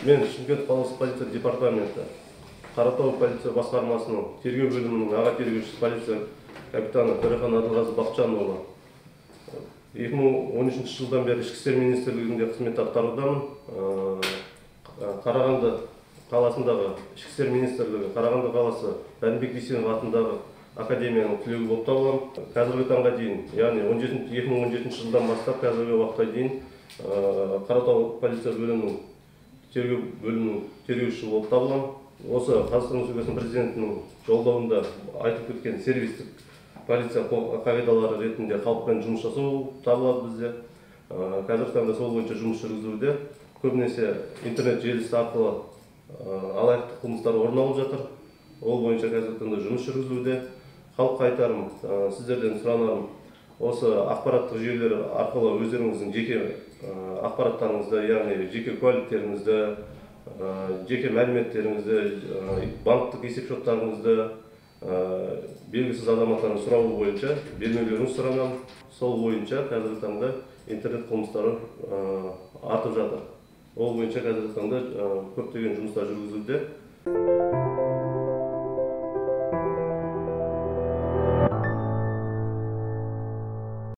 Мен Шымкент қаласы полиция департаменті Қаратау полиция басқармасының тергеу бөлімінің аға тергеушісі полиция капитаны Төрехан Адылғазы Бақытжанұлы 2013 жылдан бері Ішкі істер министрлігінде қызмет атқарудамын. Қарағанды қаласындағы Ішкі істер министрлігі, Қарағанды қаласы Бәнбек Бейсенов атындағы академияның түлегі болып табыламын. Қазіргі таңға дейін, яғни 2017 жылдан бастап қазіргі уақытқа дейін Қаратау полиция бөлімінің тергеу бөлімінің тергеушісі болып табыламын. Осы Қазақстан Республикасының президентінің жолдауында айтып кеткен сервистік полиция қағидалары ретінде халықпен жұмыс жасау табылады бізде. Қазіргі таңда сол бойынша жұмыс жүргізілуде. Көбінесе интернет желісі арқылы алаяқтық қылмыстар орын алып жатыр. Ол бойынша қазіргі таңда жұмыс жүргізілуде. Халыққа айтарым, сіздерден сұранарым, осы ақпараттық жүйелер арқылы өздеріңіздің жеке ақпараттарыңызды, яғни жеке куәліктеріңізді, жеке мәліметтеріңізді, банктық есепшоттарыңызды белгісіз азаматтардың сұрауы бойынша бермеулеріңізді сұранамын. Сол бойынша қазіргі таңда интернет қылмыстары артып жатыр. Ол бойынша қазіргі таңда көптеген жұмыстар жүргізілуде.